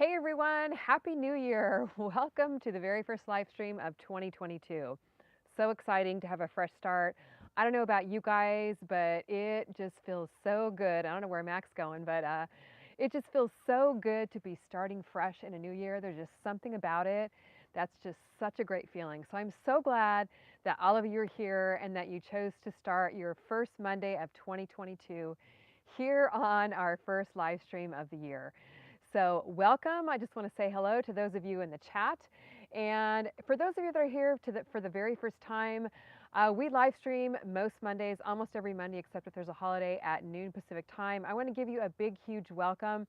Hey everyone, Happy New Year! Welcome to the very first live stream of 2022. So exciting to have a fresh start. I don't know about you guys, but it just feels so good. I don't know where Mac's going, but it just feels so good to be starting fresh in a new year. There's just something about it that's just such a great feeling. So I'm so glad that all of you are here and that you chose to start your first Monday of 2022 here on our first live stream of the year. So welcome. I just want to say hello to those of you in the chat. And for those of you that are here for the very first time, we live stream most Mondays, almost every Monday, except if there's a holiday at noon Pacific time. I want to give you a big, huge welcome.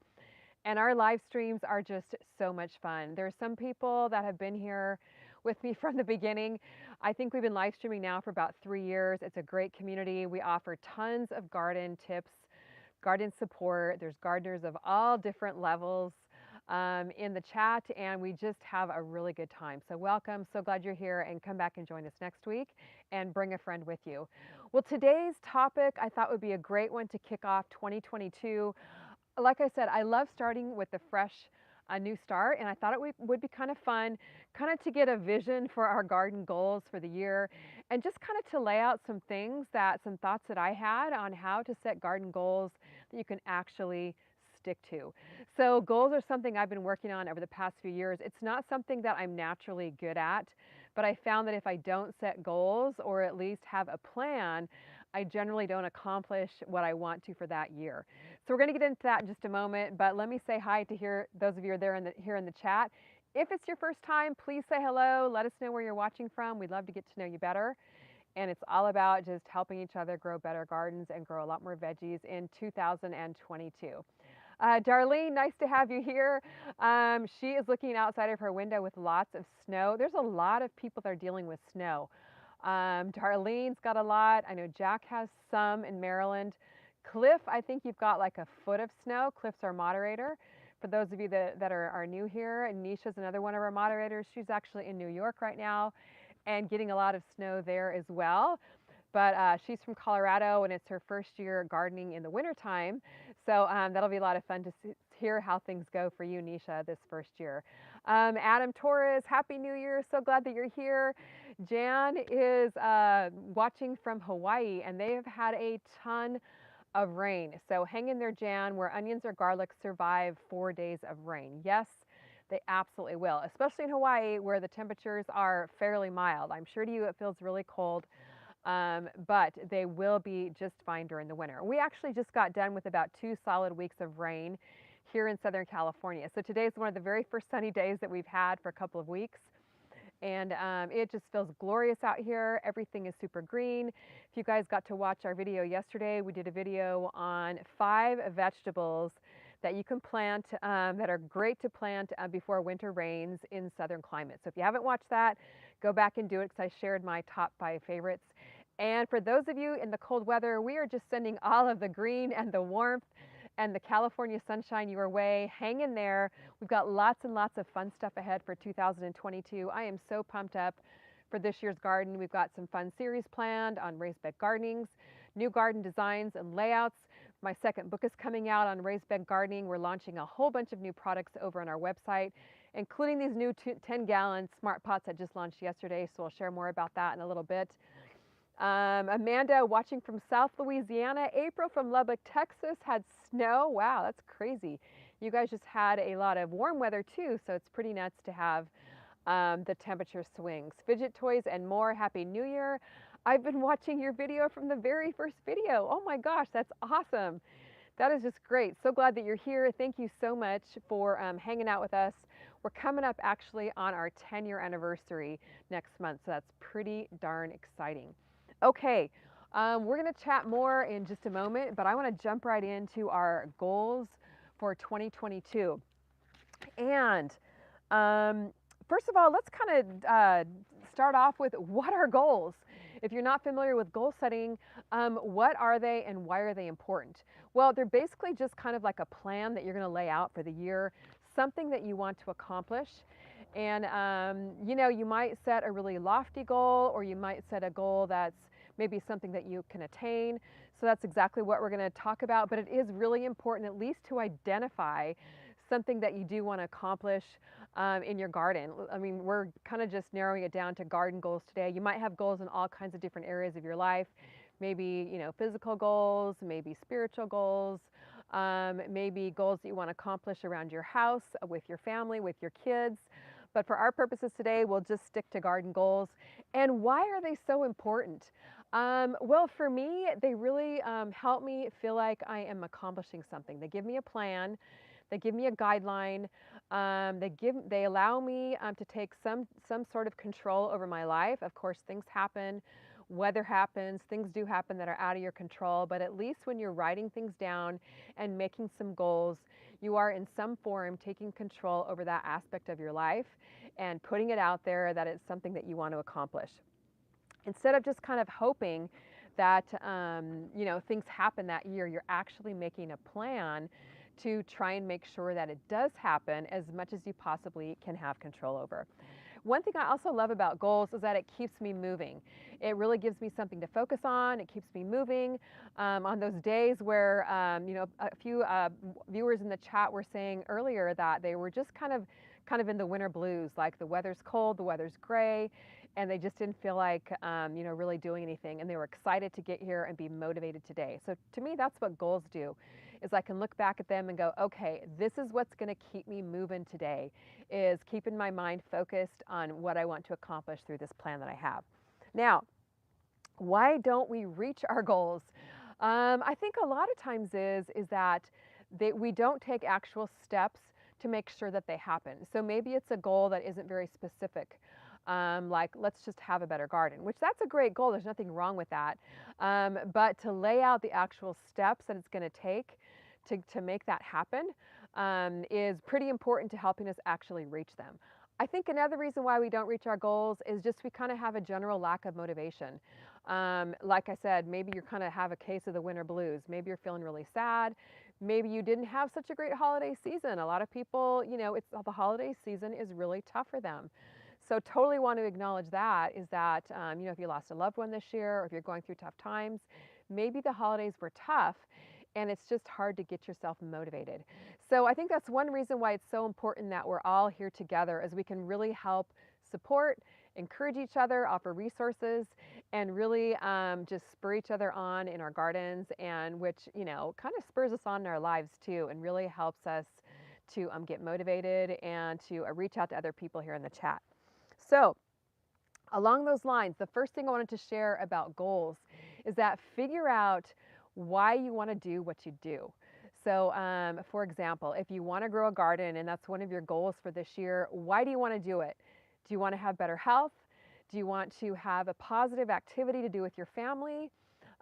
And our live streams are just so much fun. There are some people that have been here with me from the beginning. I think we've been live streaming now for about 3 years. It's a great community. We offer tons of garden tips, garden support. There's gardeners of all different levels in the chat, and we just have a really good time. So welcome, so glad you're here, and come back and join us next week and bring a friend with you. Well, today's topic I thought would be a great one to kick off 2022. Like I said, I love starting with the fresh, a new start, and I thought it would be kind of fun, kind of to get a vision for our garden goals for the year, and just kind of to lay out some thoughts that I had on how to set garden goals that you can actually stick to. So goals are something I've been working on over the past few years. It's not something that I'm naturally good at, but I found that if I don't set goals or at least have a plan, I generally don't accomplish what I want to for that year. So we're going to get into that in just a moment, but let me say hi to those of you who are there here in the chat. If it's your first time, please say hello. Let us know where you're watching from. We'd love to get to know you better. And it's all about just helping each other grow better gardens and grow a lot more veggies in 2022. Darlene, nice to have you here. She is looking outside of her window with lots of snow. There's a lot of people that are dealing with snow. Darlene's got a lot. I know Jack has some in Maryland. Cliff, I think you've got like a foot of snow. Cliff's our moderator. For those of you that are new here, and Nisha's another one of our moderators. She's actually in New York right now and getting a lot of snow there as well. But she's from Colorado, and it's her first year gardening in the wintertime. So that'll be a lot of fun to hear how things go for you, Nisha, this first year. Adam Torres, Happy New Year. So glad that you're here. Jan is watching from Hawaii, and they have had a ton of rain. So hang in there, Jan, where onions or garlic survive 4 days of rain. Yes, they absolutely will, especially in Hawaii where the temperatures are fairly mild. I'm sure to you it feels really cold, but they will be just fine during the winter. We actually just got done with about 2 solid weeks of rain here in Southern California. So today is one of the very first sunny days that we've had for a couple of weeks. And it just feels glorious out here. Everything is super green. If you guys got to watch our video yesterday, we did a video on 5 vegetables that you can plant that are great to plant before winter rains in southern climates. So if you haven't watched that, go back and do it because I shared my top 5 favorites. And for those of you in the cold weather, we are just sending all of the green and the warmth and the California sunshine your way. Hang in there. We've got lots and lots of fun stuff ahead for 2022. I am so pumped up for this year's garden. We've got some fun series planned on raised bed gardenings, new garden designs and layouts. My second book is coming out on raised bed gardening. We're launching a whole bunch of new products over on our website, including these new 10-gallon smart pots that just launched yesterday. So we'll share more about that in a little bit. Amanda watching from South Louisiana. April from Lubbock, Texas had snow. Wow, that's crazy. You guys just had a lot of warm weather too, so it's pretty nuts to have the temperature swings. Fidget toys and more. Happy New Year. I've been watching your video from the very first video. Oh my gosh, that's awesome. That is just great. So glad that you're here. Thank you so much for hanging out with us. We're coming up actually on our 10-year anniversary next month, so that's pretty darn exciting. Okay, we're going to chat more in just a moment, but I want to jump right into our goals for 2022. And first of all, let's kind of start off with what are goals? If you're not familiar with goal setting, what are they and why are they important? Well, they're basically just kind of like a plan that you're going to lay out for the year, something that you want to accomplish. And, you know, you might set a really lofty goal, or you might set a goal that's maybe something that you can attain. So that's exactly what we're going to talk about. But it is really important at least to identify something that you do want to accomplish in your garden. I mean, we're kind of just narrowing it down to garden goals today. You might have goals in all kinds of different areas of your life. Maybe, you know, physical goals, maybe spiritual goals, maybe goals that you want to accomplish around your house, with your family, with your kids. But for our purposes today, we'll just stick to garden goals. And why are they so important? Well, for me, they really help me feel like I am accomplishing something. They give me a plan. They give me a guideline. They allow me to take some sort of control over my life. Of course, things happen, weather happens, things do happen that are out of your control. But at least when you're writing things down and making some goals, you are in some form taking control over that aspect of your life and putting it out there that it's something that you want to accomplish. Instead of just kind of hoping that you know, things happen that year, you're actually making a plan to try and make sure that it does happen as much as you possibly can have control over. One thing I also love about goals is that it keeps me moving. It really gives me something to focus on. It keeps me moving. On those days where, you know, a few viewers in the chat were saying earlier that they were just kind of in the winter blues, like the weather's cold, the weather's gray, and they just didn't feel like, you know, really doing anything. And they were excited to get here and be motivated today. So to me, that's what goals do, is I can look back at them and go, okay, this is what's going to keep me moving today, is keeping my mind focused on what I want to accomplish through this plan that I have. Now, why don't we reach our goals? I think a lot of times is that we don't take actual steps to make sure that they happen. So maybe it's a goal that isn't very specific. Like, let's just have a better garden, which that's a great goal. There's nothing wrong with that. But to lay out the actual steps that it's going to take to make that happen is pretty important to helping us actually reach them. I think another reason why we don't reach our goals is just we kind of have a general lack of motivation. Like I said, maybe you kind of have a case of the winter blues. Maybe you're feeling really sad. Maybe you didn't have such a great holiday season. A lot of people, you know, the holiday season is really tough for them. So totally want to acknowledge that, is that, you know, if you lost a loved one this year, or if you're going through tough times, maybe the holidays were tough and it's just hard to get yourself motivated. So I think that's one reason why it's so important that we're all here together, as we can really help support, encourage each other, offer resources, and really just spur each other on in our gardens, and which, you know, kind of spurs us on in our lives too, and really helps us to get motivated and to reach out to other people here in the chat. So along those lines, the first thing I wanted to share about goals is that figure out why you want to do what you do. So for example, if you want to grow a garden and that's one of your goals for this year, why do you want to do it? Do you want to have better health? Do you want to have a positive activity to do with your family?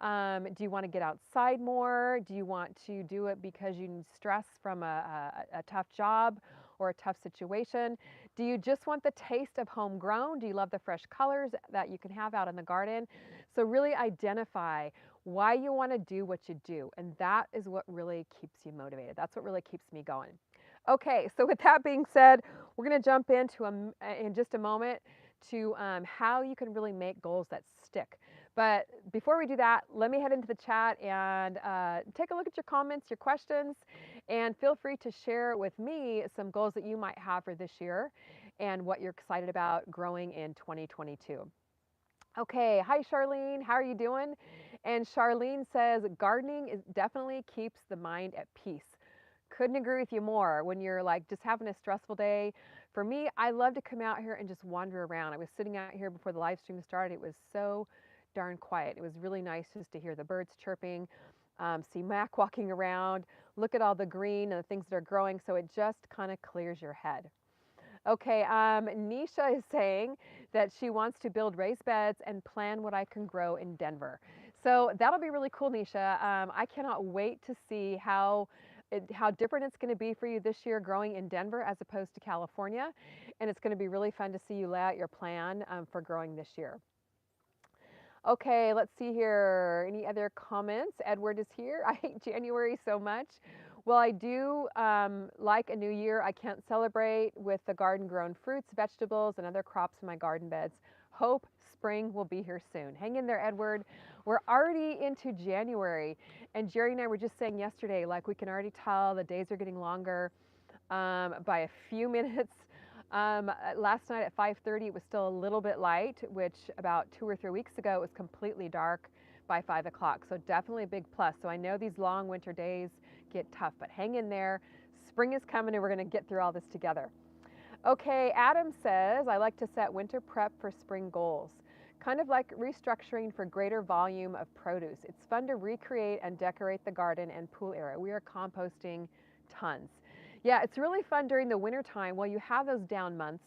Do you want to get outside more? Do you want to do it because you need stress from a tough job or a tough situation? Do you just want the taste of homegrown? Do you love the fresh colors that you can have out in the garden? So really identify why you want to do what you do, and that is what really keeps you motivated. That's what really keeps me going. Okay, so with that being said, we're going to jump into in just a moment to how you can really make goals that stick. But before we do that, let me head into the chat and take a look at your comments, your questions, and feel free to share with me some goals that you might have for this year and what you're excited about growing in 2022. Okay, hi Charlene, how are you doing? And Charlene says, gardening definitely keeps the mind at peace. Couldn't agree with you more. When you're like just having a stressful day, for me, I love to come out here and just wander around. I was sitting out here before the live stream started. It was so darn quiet. It was really nice just to hear the birds chirping, see Mac walking around, look at all the green and the things that are growing. So it just kind of clears your head. Okay, Nisha is saying that she wants to build raised beds and plan what I can grow in Denver. So that'll be really cool, Nisha. I cannot wait to see how different it's going to be for you this year growing in Denver as opposed to California. And it's going to be really fun to see you lay out your plan for growing this year. Okay, let's see here. Any other comments? Edward is here. I hate January so much. Well, I do like a new year. I can't celebrate with the garden-grown fruits, vegetables, and other crops in my garden beds. Hope spring will be here soon. Hang in there, Edward. We're already into January, and Jerry and I were just saying yesterday, like we can already tell the days are getting longer. by a few minutes. Last night at 5:30, it was still a little bit light, which about 2 or 3 weeks ago, it was completely dark by 5 o'clock. So definitely a big plus. So I know these long winter days get tough, but hang in there. Spring is coming and we're going to get through all this together. Okay, Adam says, I like to set winter prep for spring goals. Kind of like restructuring for greater volume of produce. It's fun to recreate and decorate the garden and pool area. We are composting tons. Yeah, it's really fun during the winter time. Well, you have those down months.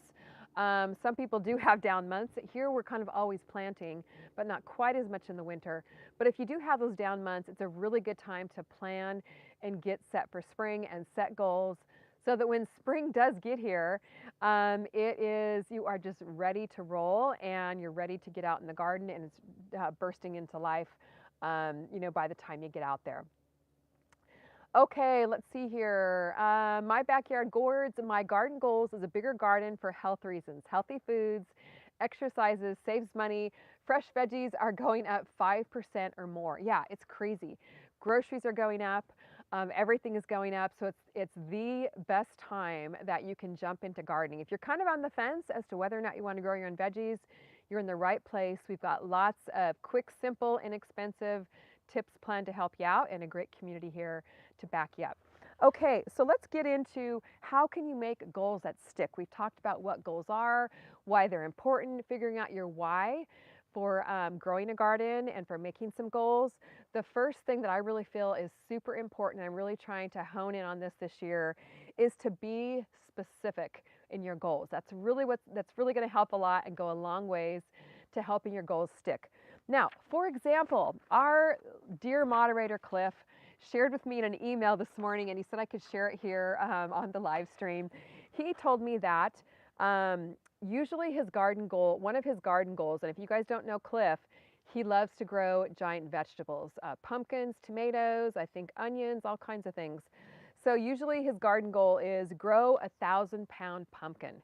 Some people do have down months. Here we're kind of always planting, but not quite as much in the winter. But if you do have those down months, it's a really good time to plan and get set for spring and set goals so that when spring does get here, you are just ready to roll and you're ready to get out in the garden and it's bursting into life, by the time you get out there. Okay, let's see here. My backyard gourds, my garden goals is a bigger garden for health reasons. Healthy foods, exercises, saves money. Fresh veggies are going up 5% or more. Yeah, it's crazy. Groceries are going up. Everything is going up. So it's the best time that you can jump into gardening. If you're kind of on the fence as to whether or not you want to grow your own veggies, you're in the right place. We've got lots of quick, simple, inexpensive tips planned to help you out and a great community here to back you up. Okay, so let's get into how can you make goals that stick. We've talked about what goals are, why they're important, figuring out your why for growing a garden and for making some goals. The first thing that I really feel is super important, and I'm really trying to hone in on this year, is to be specific in your goals. That's really going to help a lot and go a long ways to helping your goals stick. Now, for example, our dear moderator, Cliff, shared with me in an email this morning, and he said I could share it here on the live stream. He told me that usually one of his garden goals, and if you guys don't know Cliff, he loves to grow giant vegetables, pumpkins, tomatoes, I think onions, all kinds of things. So usually his garden goal is grow a 1,000-pound pumpkin.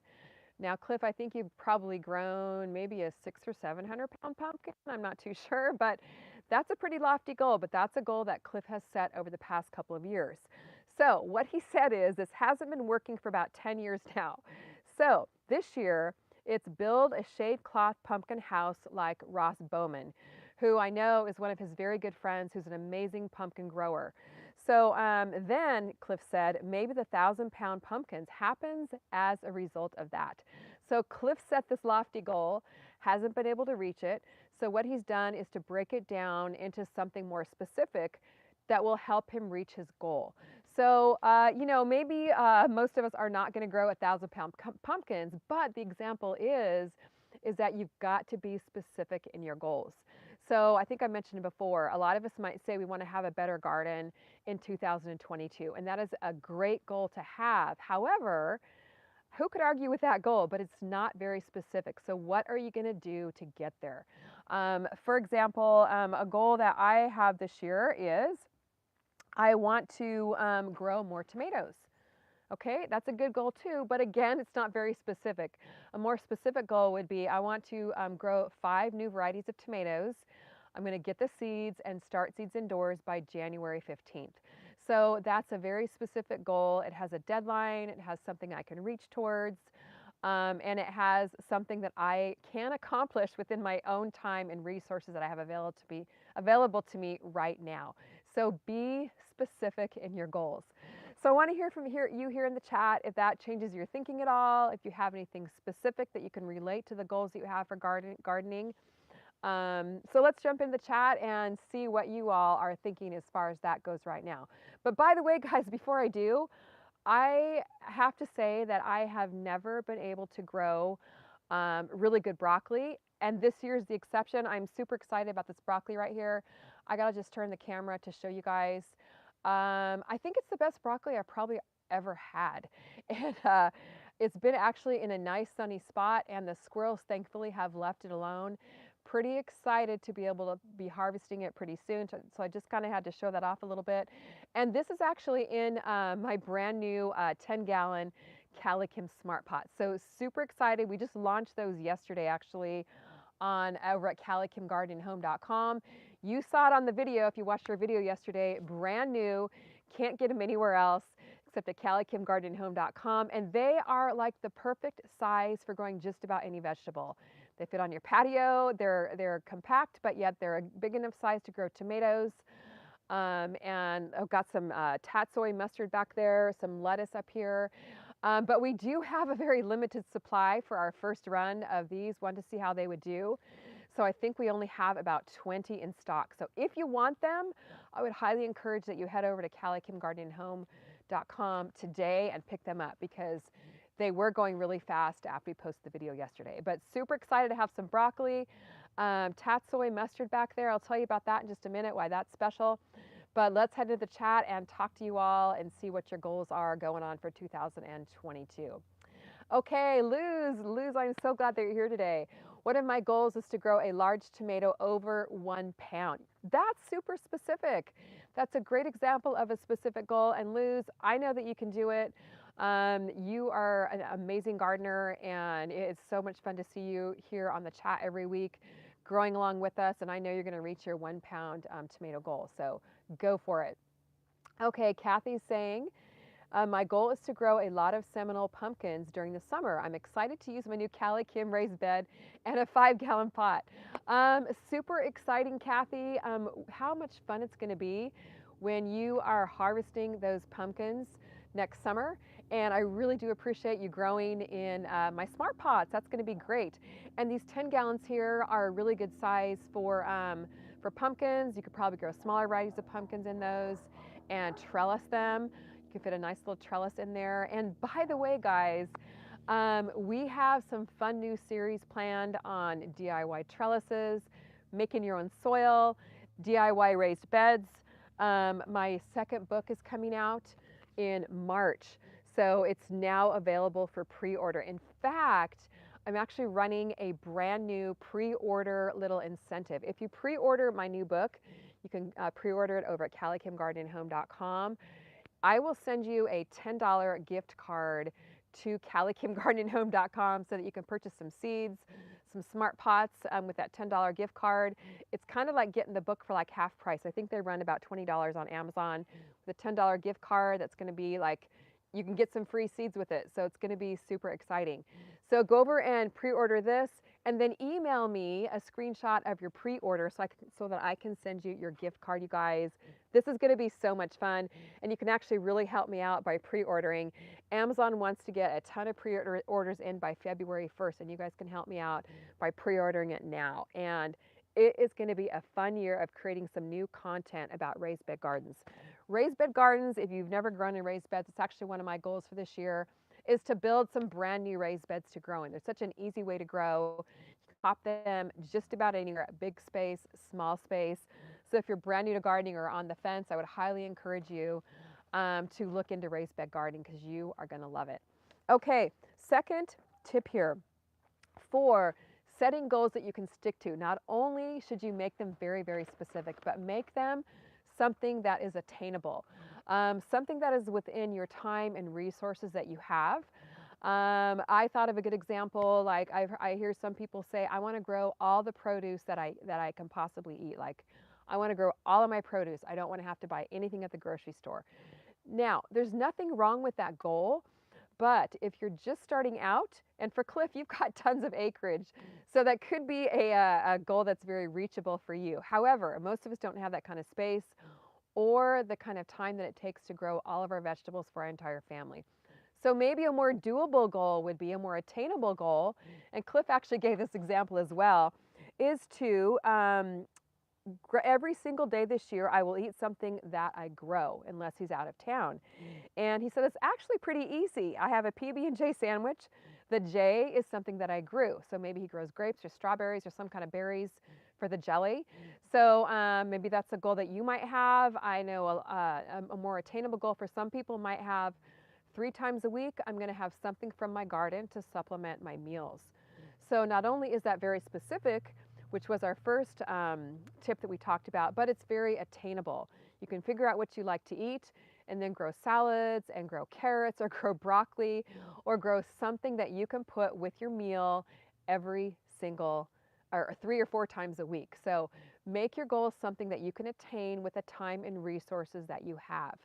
Now, Cliff, I think you've probably grown maybe a 600 or 700-pound pumpkin. I'm not too sure, but that's a pretty lofty goal, but that's a goal that Cliff has set over the past couple of years. So what he said is this hasn't been working for about 10 years now. So this year, it's build a shade cloth pumpkin house like Ross Bowman, who I know is one of his very good friends who's an amazing pumpkin grower. So then Cliff said, maybe the 1,000-pound pumpkins happens as a result of that. So Cliff set this lofty goal, hasn't been able to reach it. So what he's done is to break it down into something more specific that will help him reach his goal. So, maybe most of us are not going to grow 1,000-pound pumpkins, but the example is that you've got to be specific in your goals. So I think I mentioned it before, a lot of us might say we want to have a better garden in 2022, and that is a great goal to have. However, who could argue with that goal? But it's not very specific. So what are you going to do to get there? For example, a goal that I have this year is I want to grow more tomatoes. Okay, that's a good goal too, but again, it's not very specific. A more specific goal would be I want to grow 5 new varieties of tomatoes. I'm going to get the seeds and start seeds indoors by January 15th. So that's a very specific goal. It has a deadline, it has something I can reach towards, and it has something that I can accomplish within my own time and resources that I have available to me right now. So be specific in your goals. So I want to hear from you here in the chat if that changes your thinking at all, if you have anything specific that you can relate to the goals that you have for gardening. So let's jump into the chat and see what you all are thinking as far as that goes right now. But by the way, guys, before I do, I have to say that I have never been able to grow really good broccoli, and this year's the exception. I'm super excited about this broccoli right here. I gotta just turn the camera to show you guys. I think it's the best broccoli I've probably ever had. And it's been actually in a nice sunny spot, and the squirrels thankfully have left it alone. Pretty excited to be able to be harvesting it pretty soon. So I just kind of had to show that off a little bit. And this is actually in my brand new 10-gallon CaliKim Smart Pot. So super excited. We just launched those yesterday actually over at CaliKimGardenHome.com. You saw it on the video if you watched our video yesterday. Brand new, can't get them anywhere else. except at CaliKimGardenandHome.com, and they are like the perfect size for growing just about any vegetable. They fit on your patio. They're compact, but yet they're a big enough size to grow tomatoes. And I've got some tatsoi mustard back there, some lettuce up here. But we do have a very limited supply for our first run of these. Wanted to see how they would do. So I think we only have about 20 in stock. So if you want them, I would highly encourage that you head over to CaliKimGardenandHome.com today and pick them up, because they were going really fast after we posted the video yesterday. But super excited to have some broccoli, tatsoi mustard back there. I'll tell you about that in just a minute, why that's special. But let's head to the chat and talk to you all and see what your goals are going on for 2022. Okay, Luz, I'm so glad that you're here today. One of my goals is to grow a large tomato over 1 pound. That's super specific. That's a great example of a specific goal. And Luz, I know that you can do it. You are an amazing gardener, and it's so much fun to see you here on the chat every week, growing along with us. And I know you're going to reach your 1 pound tomato goal. So go for it. Okay, Kathy's saying, my goal is to grow a lot of Seminole pumpkins during the summer. I'm excited to use my new CaliKim raised bed and a 5-gallon pot. Super exciting, Kathy. How much fun it's going to be when you are harvesting those pumpkins next summer. And I really do appreciate you growing in my smart pots. That's going to be great. And these 10 gallons here are a really good size for pumpkins. You could probably grow smaller varieties of pumpkins in those and trellis them. You can fit a nice little trellis in there. And by the way, guys, we have some fun new series planned on DIY trellises, making your own soil, DIY raised beds. My second book is coming out in March, so it's now available for pre-order. In fact, I'm actually running a brand new pre-order little incentive. If you pre-order my new book, you can pre-order it over at CaliKimGardenandHome.com. I will send you a $10 gift card to CaliKimGardenandHome.com so that you can purchase some seeds, some smart pots with that $10 gift card. It's kind of like getting the book for like half price. I think they run about $20 on Amazon. With a $10 gift card, that's going to be like, you can get some free seeds with it. So it's going to be super exciting. So go over and pre-order this, and then email me a screenshot of your pre-order so that I can send you your gift card, you guys. This is going to be so much fun, and you can actually really help me out by pre-ordering. Amazon wants to get a ton of pre-orders in by February 1st, and you guys can help me out by pre-ordering it now. And it is going to be a fun year of creating some new content about raised bed gardens. Raised bed gardens, if you've never grown in raised beds, it's actually one of my goals for this year, is to build some brand new raised beds to grow in. They're such an easy way to grow. You can pop them just about anywhere, big space, small space. So if you're brand new to gardening or on the fence, I would highly encourage you to look into raised bed gardening, because you are going to love it. Okay, second tip here for setting goals that you can stick to. Not only should you make them very, very specific, but make them something that is attainable, something that is within your time and resources that you have. I thought of a good example. Like I hear some people say, I want to grow all the produce that I can possibly eat. Like, I want to grow all of my produce. I don't want to have to buy anything at the grocery store. Now, there's nothing wrong with that goal, but if you're just starting out, and for Cliff, you've got tons of acreage, so that could be a goal that's very reachable for you. However, most of us don't have that kind of space or the kind of time that it takes to grow all of our vegetables for our entire family. So maybe a more doable goal would be a more attainable goal, and Cliff actually gave this example as well, is to every single day this year, I will eat something that I grow, unless he's out of town. And he said, it's actually pretty easy. I have a PB&J sandwich. The J is something that I grew. So maybe he grows grapes or strawberries or some kind of berries for the jelly. So maybe that's a goal that you might have. I know a more attainable goal for some people might have 3 times a week, I'm going to have something from my garden to supplement my meals. So not only is that very specific, which was our first tip that we talked about, but it's very attainable. You can figure out what you like to eat and then grow salads and grow carrots or grow broccoli or grow something that you can put with your meal every single, or 3 or 4 times a week. So make your goals something that you can attain with the time and resources that you have.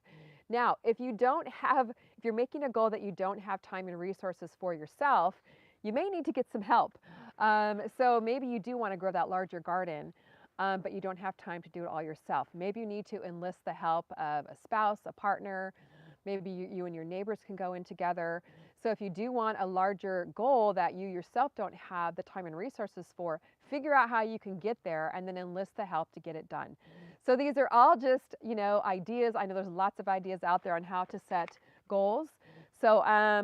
Now, if you're making a goal that you don't have time and resources for yourself, you may need to get some help. So maybe you do want to grow that larger garden, but you don't have time to do it all yourself. Maybe you need to enlist the help of a spouse, a partner. Maybe you and your neighbors can go in together. So if you do want a larger goal that you yourself don't have the time and resources for, figure out how you can get there and then enlist the help to get it done. So these are all just, ideas. I know there's lots of ideas out there on how to set goals. So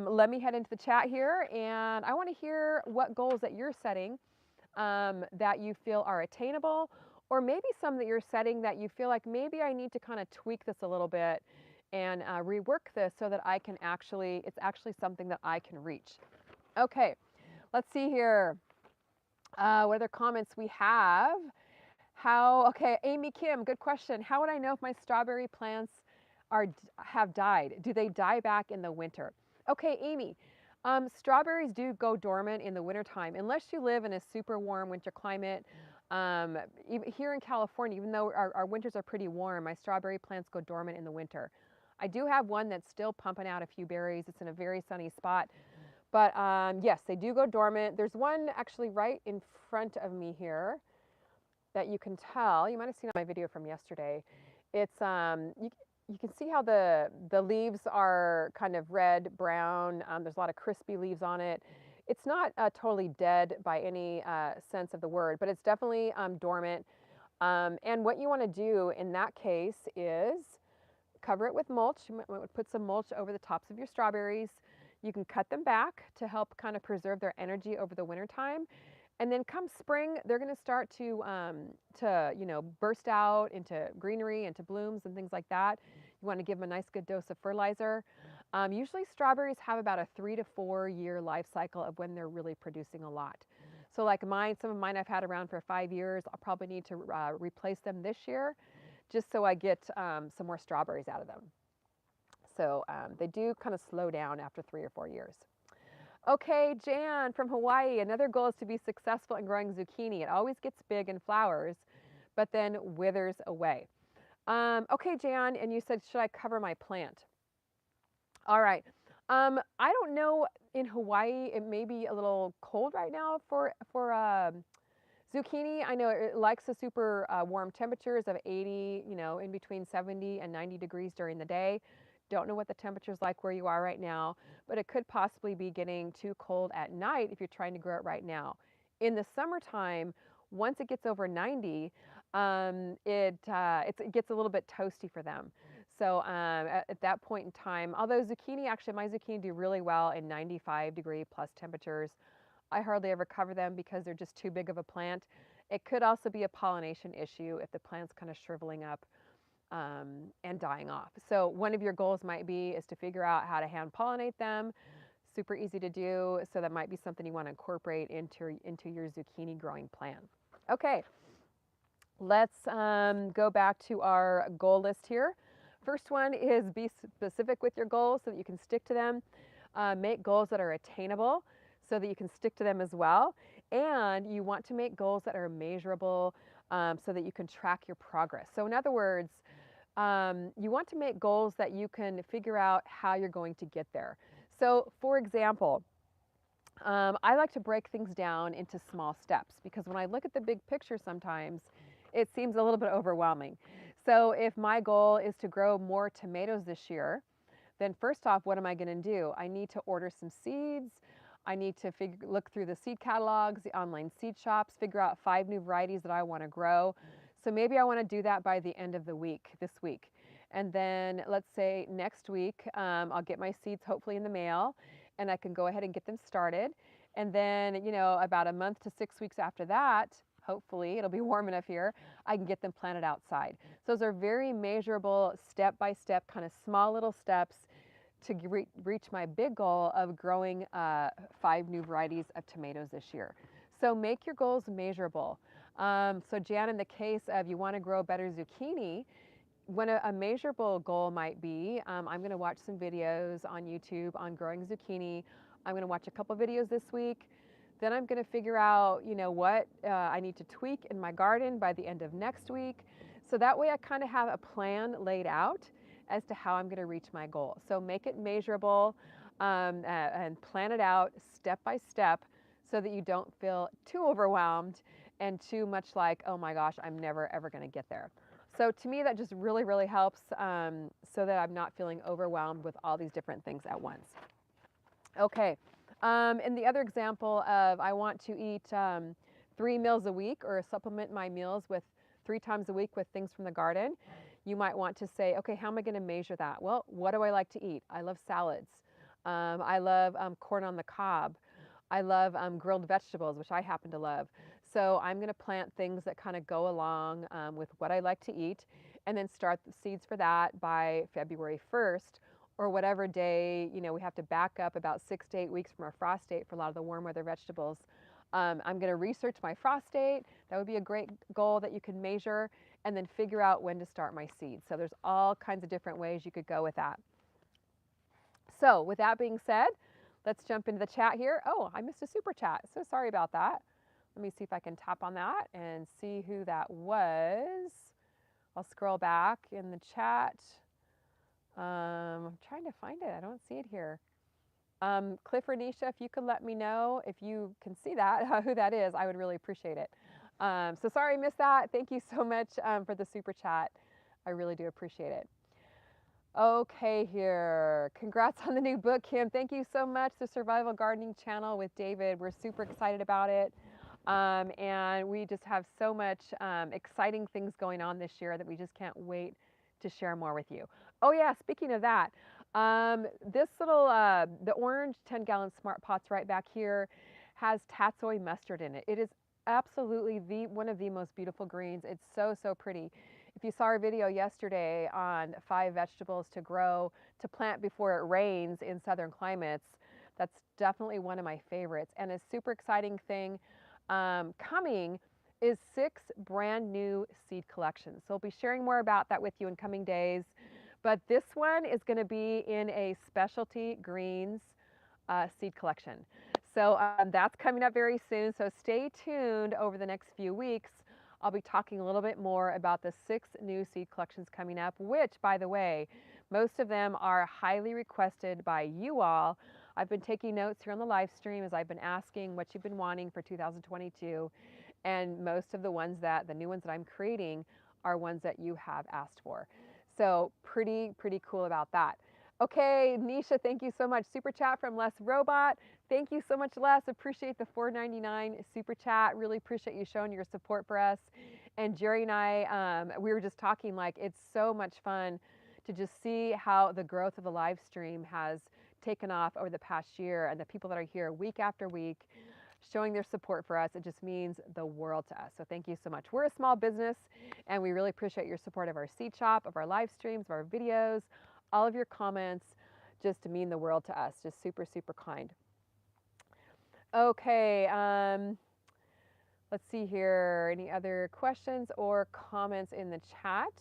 let me head into the chat here, and I want to hear what goals that you're setting that you feel are attainable, or maybe some that you're setting that you feel like maybe I need to kind of tweak this a little bit and rework this so that it's actually something that I can reach. Okay, let's see here. What other comments we have? Okay, Amy Kim, good question. How would I know if my strawberry plants have died? Do they die back in the winter? Okay, Amy, strawberries do go dormant in the wintertime unless you live in a super warm winter climate. Even here in California, even though our winters are pretty warm, my strawberry plants go dormant in the winter. I do have one that's still pumping out a few berries. It's in a very sunny spot. But yes, they do go dormant. There's one actually right in front of me here that you can tell. You might have seen on my video from yesterday. It's you can see how the leaves are kind of red, brown. There's a lot of crispy leaves on it. It's not totally dead by any sense of the word, but it's definitely dormant. And what you want to do in that case is cover it with mulch. You might put some mulch over the tops of your strawberries. You can cut them back to help kind of preserve their energy over the winter time. And then come spring, they're going to start to burst out into greenery, into blooms and things like that. You want to give them a nice good dose of fertilizer. Usually strawberries have about a 3 to 4 year life cycle of when they're really producing a lot. So like some of mine I've had around for 5 years. I'll probably need to replace them this year just so I get some more strawberries out of them. So they do kind of slow down after 3 or 4 years. Okay, Jan from Hawaii, another goal is to be successful in growing zucchini. It always gets big and flowers, but then withers away. Okay, Jan, and you said, should I cover my plant? All right. I don't know, in Hawaii, it may be a little cold right now for zucchini. I know it likes the super warm temperatures of 80, in between 70 and 90 degrees during the day. Don't know what the temperature's like where you are right now, but it could possibly be getting too cold at night if you're trying to grow it right now. In the summertime, once it gets over 90, it gets a little bit toasty for them. So at that point in time, although my zucchini do really well in 95-degree plus temperatures. I hardly ever cover them because they're just too big of a plant. It could also be a pollination issue if the plant's kind of shriveling up and dying off. So one of your goals might be is to figure out how to hand pollinate them. Super easy to do. So that might be something you want to incorporate into your zucchini growing plan. Okay, let's go back to our goal list here. First one is be specific with your goals so that you can stick to them. Make goals that are attainable so that you can stick to them as well. And you want to make goals that are measurable so that you can track your progress. So in other words, you want to make goals that you can figure out how you're going to get there. So for example, I like to break things down into small steps because when I look at the big picture sometimes, it seems a little bit overwhelming. So if my goal is to grow more tomatoes this year, then first off, what am I going to do? I need to order some seeds. I need to look through the seed catalogs, the online seed shops, figure out 5 new varieties that I want to grow. So maybe I want to do that by the end of the week, this week. And then let's say next week, I'll get my seeds hopefully in the mail and I can go ahead and get them started. And then, about a month to 6 weeks after that, hopefully it'll be warm enough here, I can get them planted outside. So those are very measurable, step-by-step, kind of small little steps to reach my big goal of growing 5 new varieties of tomatoes this year. So make your goals measurable. So Jan, in the case of you want to grow better zucchini, when a measurable goal might be, I'm going to watch some videos on YouTube on growing zucchini. I'm going to watch a couple videos this week. Then I'm going to figure out, what I need to tweak in my garden by the end of next week. So that way I kind of have a plan laid out. as to how I'm going to reach my goal. So make it measurable and plan it out step by step so that you don't feel too overwhelmed and too much like, oh my gosh, I'm never ever going to get there. So to me, that just really, really helps so that I'm not feeling overwhelmed with all these different things at once. Okay, and the other example of I want to eat 3 meals a week or supplement my meals with 3 times a week with things from the garden, you might want to say, okay, how am I going to measure that? Well, what do I like to eat? I love salads. I love corn on the cob. I love grilled vegetables, which I happen to love. So I'm going to plant things that kind of go along with what I like to eat and then start the seeds for that by February 1st or whatever day, you know, we have to back up about 6 to 8 weeks from our frost date for a lot of the warm weather vegetables. I'm going to research my frost date. That would be a great goal that you can measure and then figure out when to start my seeds. So there's all kinds of different ways you could go with that. So with that being said, let's jump into the chat here. Oh, I missed a super chat. So sorry about that. Let me see if I can tap on that and see who that was. I'll scroll back in the chat. I'm trying to find it. I don't see it here. Cliff or Nisha, if you could let me know if you can see that, who that is, I would really appreciate it. So sorry I missed that. Thank you so much for the super chat. I really do appreciate it. Okay, here. Congrats on the new book, Kim. Thank you so much. The Survival Gardening Channel with David. We're super excited about it. And we just have so much exciting things going on this year that we just can't wait to share more with you. Oh yeah, speaking of that, this little, the orange 10-gallon Smart Pots right back here has tatsoi mustard in it. It is absolutely one of the most beautiful greens. It's so, so pretty. If you saw our video yesterday on 5 vegetables to grow, to plant before it rains in southern climates, that's definitely one of my favorites. And a super exciting thing coming is 6 brand new seed collections. So we'll be sharing more about that with you in coming days. But this one is going to be in a specialty greens seed collection. So that's coming up very soon. So stay tuned over the next few weeks. I'll be talking a little bit more about the 6 new seed collections coming up, which, by the way, most of them are highly requested by you all. I've been taking notes here on the live stream as I've been asking what you've been wanting for 2022. And most of the new ones that I'm creating are ones that you have asked for. So pretty cool about that. Okay, Nisha, thank you so much. Super chat from Les Robot. Thank you so much, Les. Appreciate the $4.99 super chat. Really appreciate you showing your support for us. And Jerry and I, we were just talking like it's so much fun to just see how the growth of the live stream has taken off over the past year and the people that are here week after week showing their support for us. It just means the world to us. So thank you so much. We're a small business and we really appreciate your support of our seed shop, of our live streams, of our videos. All of your comments just mean the world to us. Just super, super kind. Okay, let's see here. Any other questions or comments in the chat?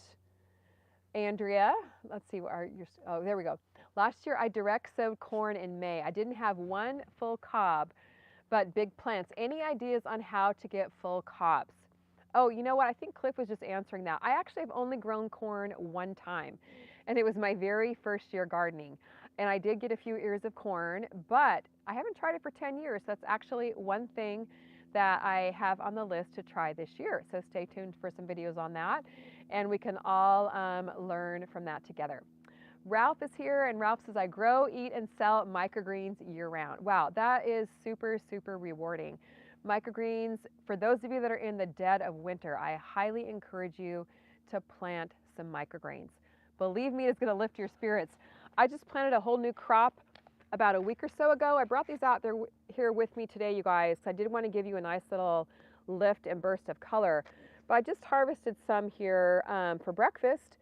Andrea, let's see, oh, there we go. Last year I direct sowed corn in May. I didn't have one full cob, but big plants. Any ideas on how to get full cobs? Oh, you know what? I think Cliff was just answering that. I actually have only grown corn one time, and it was my very first year gardening. And I did get a few ears of corn, but I haven't tried it for 10 years. That's actually one thing that I have on the list to try this year. So stay tuned for some videos on that, and we can all learn from that together. Ralph is here, and Ralph says, I grow, eat, and sell microgreens year-round. Wow, that is super, super rewarding. Microgreens, for those of you that are in the dead of winter, I highly encourage you to plant some microgreens. Believe me, it's going to lift your spirits. I just planted a whole new crop about a week or so ago. I brought these out there here with me today, you guys. I did want to give you a nice little lift and burst of color. But I just harvested some here for breakfast.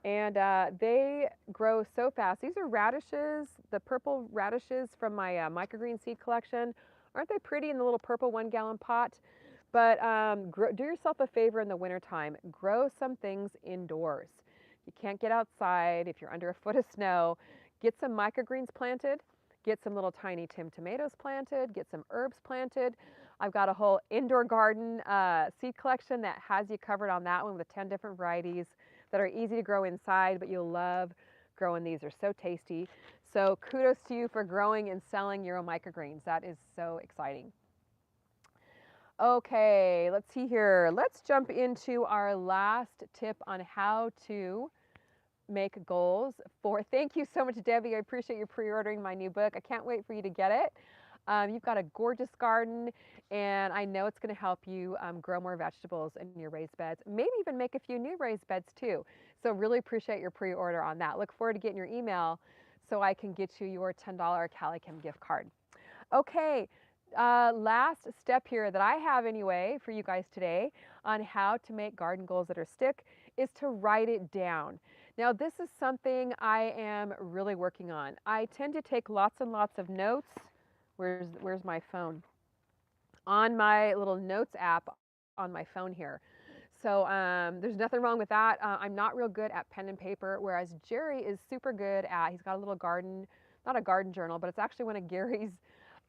And they grow so fast. These are radishes, the purple radishes from my microgreen seed collection. Aren't they pretty in the little purple 1-gallon pot? But do yourself a favor in the wintertime. Grow some things indoors. You can't get outside if you're under a foot of snow. Get some microgreens planted. Get some little tiny Tim tomatoes planted. Get some herbs planted. I've got a whole indoor garden seed collection that has you covered on that one with 10 different varieties. that are easy to grow inside, but you'll love growing these. They're so tasty. So kudos to you for growing and selling your own microgreens. That is so exciting. Okay, let's see here. Let's jump into our last tip on how to make goals for. Thank you so much, Debbie. I appreciate you pre-ordering my new book. I can't wait for you to get it. You've got a gorgeous garden, and I know it's going to help you grow more vegetables in your raised beds. Maybe even make a few new raised beds too. So really appreciate your pre-order on that. Look forward to getting your email so I can get you your $10 CaliKim gift card. Okay, last step here that I have anyway for you guys today on how to make garden goals that are stick is to write it down. Now this is something I am really working on. I tend to take lots and lots of notes. Where's my phone? On my little notes app on my phone here. So there's nothing wrong with that. I'm not real good at pen and paper, whereas Jerry is super good at, he's got a little garden, not a garden journal, but it's actually one of Gary's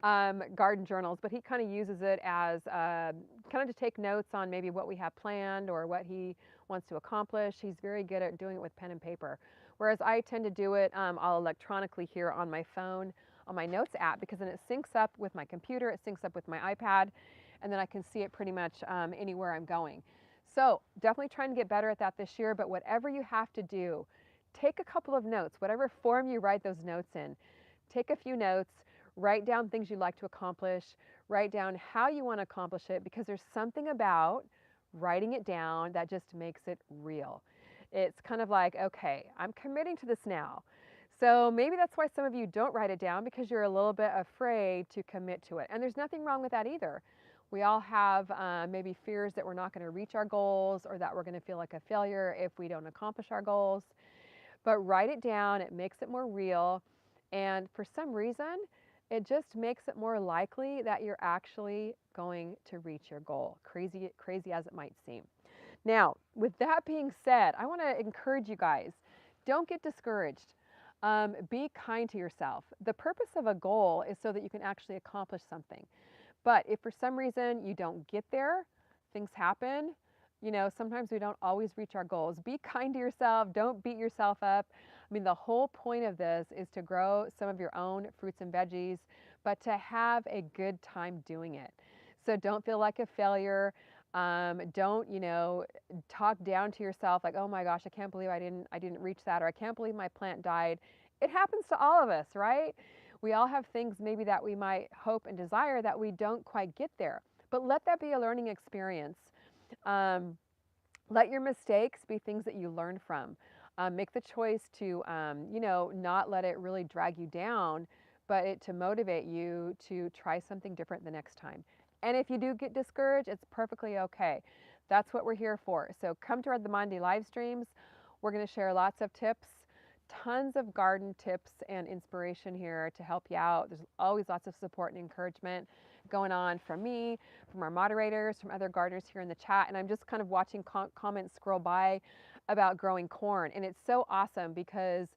garden journals, but he kind of uses it as kind of to take notes on maybe what we have planned or what he wants to accomplish. He's very good at doing it with pen and paper. Whereas I tend to do it all electronically here on my phone, on my notes app, because then it syncs up with my computer, it syncs up with my iPad, and then I can see it pretty much anywhere I'm going. So definitely trying to get better at that this year, but whatever you have to do, take a couple of notes, whatever form you write those notes in. Take a few notes, write down things you'd like to accomplish, write down how you want to accomplish it, because there's something about writing it down that just makes it real. It's kind of like, okay, I'm committing to this now. So maybe that's why some of you don't write it down, because you're a little bit afraid to commit to it. And there's nothing wrong with that either. We all have maybe fears that we're not going to reach our goals, or that we're going to feel like a failure if we don't accomplish our goals. But write it down, it makes it more real. And for some reason, it just makes it more likely that you're actually going to reach your goal, crazy as it might seem. Now, with that being said, I want to encourage you guys, don't get discouraged. Be kind to yourself. The purpose of a goal is so that you can actually accomplish something. But if for some reason you don't get there, things happen. You know, sometimes we don't always reach our goals. Be kind to yourself. Don't beat yourself up. I mean, the whole point of this is to grow some of your own fruits and veggies, but to have a good time doing it. So don't feel like a failure. Don't, you know, talk down to yourself like, oh my gosh, I can't believe I didn't reach that, or I can't believe my plant died. It happens to all of us, right? We all have things maybe that we might hope and desire that we don't quite get there. But let that be a learning experience. Let your mistakes be things that you learn from. Make the choice to, you know, not let it really drag you down, but it to motivate you to try something different the next time. And if you do get discouraged, it's perfectly okay. That's what we're here for. So come to our Monday live streams. We're going to share lots of tips, tons of garden tips and inspiration here to help you out. There's always lots of support and encouragement going on from me, from our moderators, from other gardeners here in the chat. And I'm just kind of watching comments scroll by about growing corn. And it's so awesome because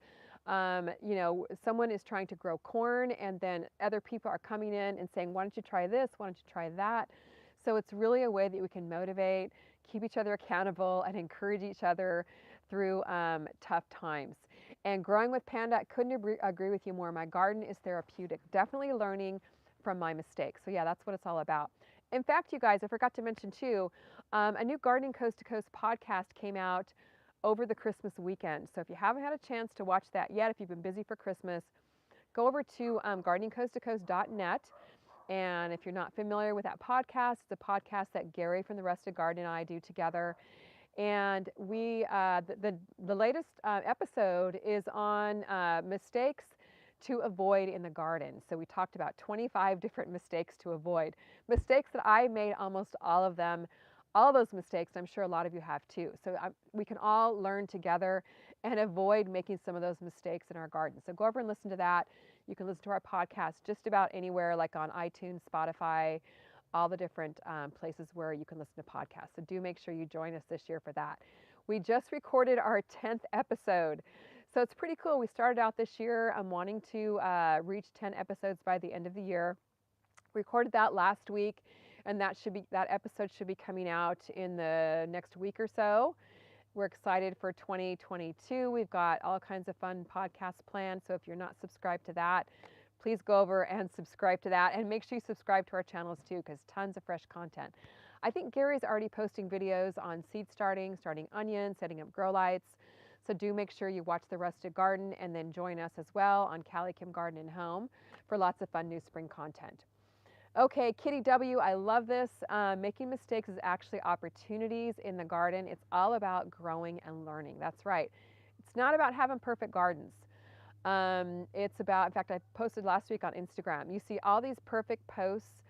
you know, someone is trying to grow corn, and then other people are coming in and saying, why don't you try this? Why don't you try that? So it's really a way that we can motivate, keep each other accountable, and encourage each other through tough times. And growing with Panda, I couldn't agree with you more. My garden is therapeutic, definitely learning from my mistakes. So yeah, that's what it's all about. In fact, you guys, I forgot to mention too, a new Gardening Coast to Coast podcast came out over the Christmas weekend. So if you haven't had a chance to watch that yet, if you've been busy for Christmas, go over to gardeningcoasttocoast.net. And if you're not familiar with that podcast, it's a podcast that Gary from The Rusted Garden and I do together. And we, the latest episode is on mistakes to avoid in the garden. So we talked about 25 different mistakes to avoid. Mistakes that I made, almost all of them. All those mistakes, I'm sure a lot of you have too. So we can all learn together and avoid making some of those mistakes in our garden. So go over and listen to that. You can listen to our podcast just about anywhere, like on iTunes, Spotify, all the different places where you can listen to podcasts. So do make sure you join us this year for that. We just recorded our 10th episode. So it's pretty cool. We started out this year wanting to reach 10 episodes by the end of the year. Recorded that last week, and that episode should be coming out in the next week or so. We're excited for 2022. We've got all kinds of fun podcasts planned. So if you're not subscribed to that, please go over and subscribe to that. And make sure you subscribe to our channels too, because tons of fresh content. I think Gary's already posting videos on seed starting onions, setting up grow lights. So do make sure you watch The Rusted Garden and then join us as well on CaliKim Garden and Home for lots of fun new spring content. Okay, Kitty W, I love this. Making mistakes is actually opportunities in the garden. It's all about growing and learning. That's right. It's not about having perfect gardens. It's about, in fact, I posted last week on Instagram. You see all these perfect posts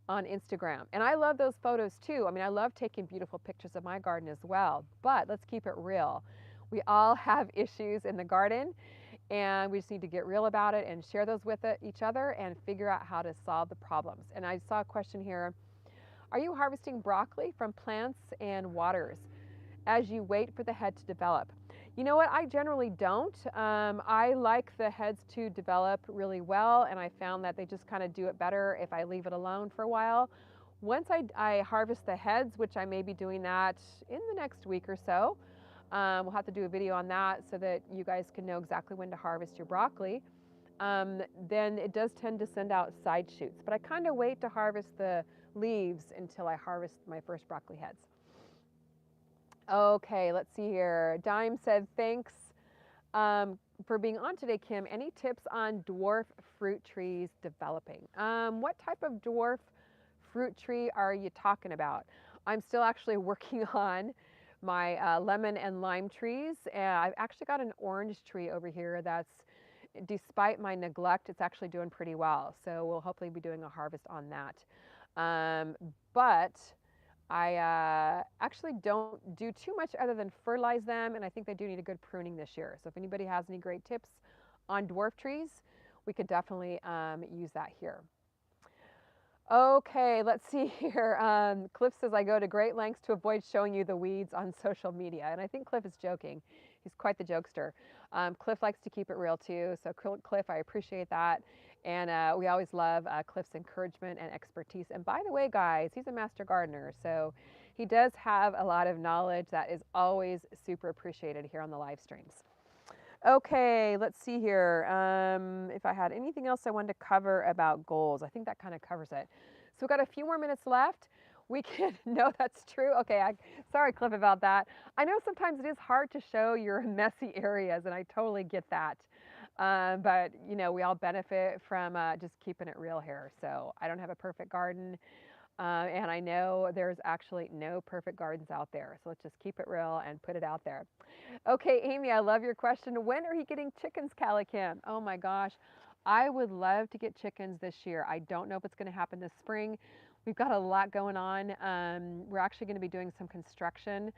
on Instagram. And I love those photos too. I mean, I love taking beautiful pictures of my garden as well. But let's keep it real. We all have issues in the garden, and we just need to get real about it and share those with each other and figure out how to solve the problems. And I saw a question here. Are you harvesting broccoli from plants and waters as you wait for the head to develop? You know what? I generally don't. I like the heads to develop really well, and I found that they just kind of do it better if I leave it alone for a while. Once I harvest the heads, which I may be doing that in the next week or so, we'll have to do a video on that so that you guys can know exactly when to harvest your broccoli. Then it does tend to send out side shoots, but I kind of wait to harvest the leaves until I harvest my first broccoli heads. Okay, let's see here. Dime said, thanks for being on today, Kim. Any tips on dwarf fruit trees developing? What type of dwarf fruit tree are you talking about? I'm still actually working on my lemon and lime trees. And I've actually got an orange tree over here that's, despite my neglect, it's actually doing pretty well. So we'll hopefully be doing a harvest on that. But I actually don't do too much other than fertilize them, and I think they do need a good pruning this year. So if anybody has any great tips on dwarf trees, we could definitely use that here. Okay, let's see here. Cliff says, I go to great lengths to avoid showing you the weeds on social media. And I think Cliff is joking. He's quite the jokester. Cliff likes to keep it real too. So Cliff, I appreciate that. And we always love Cliff's encouragement and expertise. And by the way, guys, he's a master gardener. So he does have a lot of knowledge that is always super appreciated here on the live streams. Okay, let's see here. If I had anything else I wanted to cover about goals, I think that kind of covers it. So we've got a few more minutes left. We can, no, that's true. Okay, sorry, Cliff, about that. I know sometimes it is hard to show your messy areas, and I totally get that. But, you know, we all benefit from just keeping it real here. So I don't have a perfect garden. And I know there's actually no perfect gardens out there. So let's just keep it real and put it out there. Okay, Amy, I love your question. When are you getting chickens, CaliKim? Oh my gosh, I would love to get chickens this year. I don't know if it's going to happen this spring. We've got a lot going on. We're actually going to be doing some construction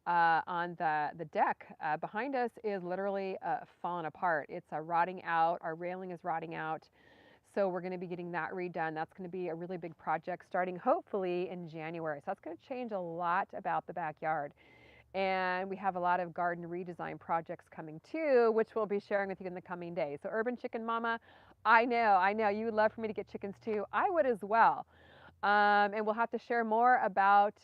on the deck. Behind us is literally falling apart. It's rotting out. Our railing is rotting out. So we're going to be getting that redone. That's going to be a really big project starting hopefully in January. So that's going to change a lot about the backyard. And we have a lot of garden redesign projects coming too, which we'll be sharing with you in the coming days. So Urban Chicken Mama, I know, you would love for me to get chickens too. I would as well. And we'll have to share more about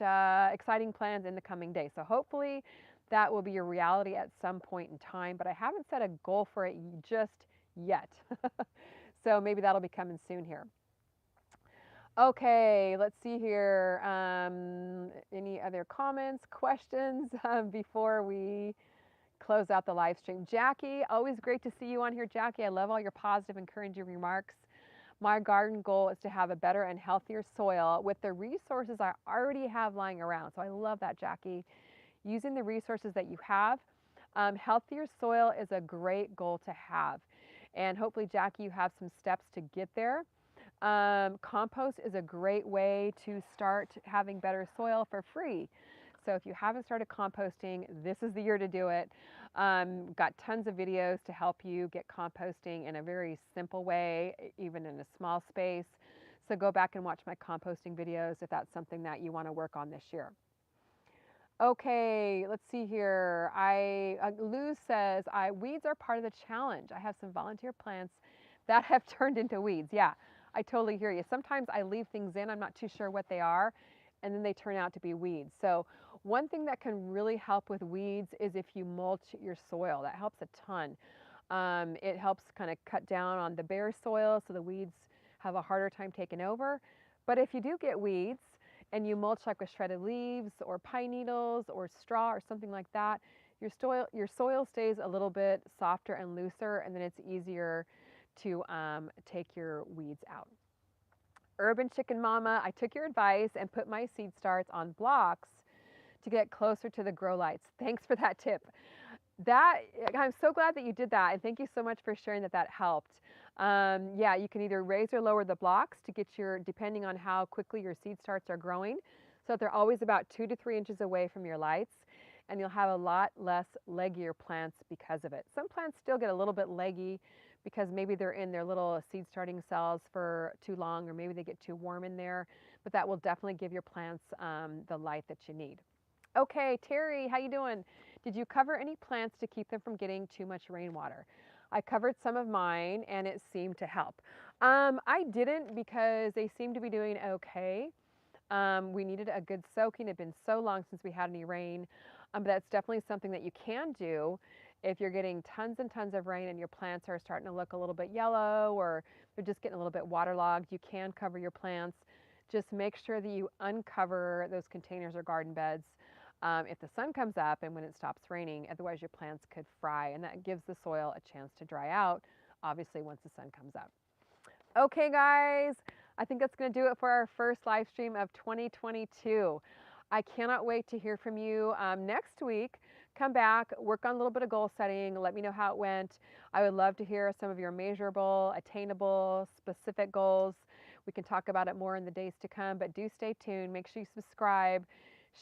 exciting plans in the coming days. So hopefully that will be a reality at some point in time, but I haven't set a goal for it just yet. So maybe that'll be coming soon here. Okay, let's see here. Any other comments, questions before we close out the live stream? Jackie, always great to see you on here, Jackie. I love all your positive, encouraging remarks. My garden goal is to have a better and healthier soil with the resources I already have lying around. So I love that, Jackie. Using the resources that you have. Healthier soil is a great goal to have. And hopefully, Jackie, you have some steps to get there. Compost is a great way to start having better soil for free. So if you haven't started composting, this is the year to do it. Got tons of videos to help you get composting in a very simple way, even in a small space. So go back and watch my composting videos if that's something that you want to work on this year. Okay, let's see here. Lou says, weeds are part of the challenge. I have some volunteer plants that have turned into weeds. Yeah, I totally hear you. Sometimes I leave things in. I'm not too sure what they are. and then they turn out to be weeds. So one thing that can really help with weeds is if you mulch your soil. That helps a ton. It helps kind of cut down on the bare soil so the weeds have a harder time taking over. But if you do get weeds and you mulch like with shredded leaves or pine needles or straw or something like that, your soil stays a little bit softer and looser, and then it's easier to take your weeds out. Urban Chicken Mama, I took your advice and put my seed starts on blocks to get closer to the grow lights. Thanks for that tip. I'm so glad that you did that, and thank you so much for sharing that helped. Yeah, you can either raise or lower the blocks to get depending on how quickly your seed starts are growing, so that they're always about 2 to 3 inches away from your lights, and you'll have a lot less leggier plants because of it. Some plants still get a little bit leggy because maybe they're in their little seed starting cells for too long, or maybe they get too warm in there, but that will definitely give your plants the light that you need. Okay, Terry, how you doing? Did you cover any plants to keep them from getting too much rainwater? I covered some of mine and it seemed to help. I didn't because they seemed to be doing okay. We needed a good soaking. It had been so long since we had any rain. But that's definitely something that you can do if you're getting tons and tons of rain and your plants are starting to look a little bit yellow or they're just getting a little bit waterlogged. You can cover your plants. Just make sure that you uncover those containers or garden beds if the sun comes up and when it stops raining. Otherwise, your plants could fry, and that gives the soil a chance to dry out, obviously, once the sun comes up. Okay, guys, I think that's going to do it for our first live stream of 2022. I cannot wait to hear from you next week. Come back, work on a little bit of goal setting, let me know how it went. I would love to hear some of your measurable, attainable, specific goals. We can talk about it more in the days to come, but do stay tuned. Make sure you subscribe.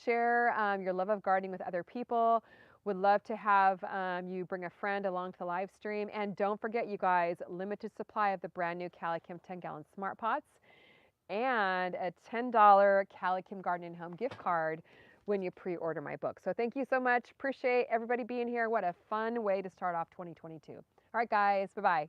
Share your love of gardening with other people. Would love to have you bring a friend along to the live stream. And don't forget, you guys, limited supply of the brand new CaliKim 10-gallon Smart Pots and a $10 CaliKim Garden & Home gift card when you pre-order my book. So thank you so much. Appreciate everybody being here. What a fun way to start off 2022. All right, guys. Bye-bye.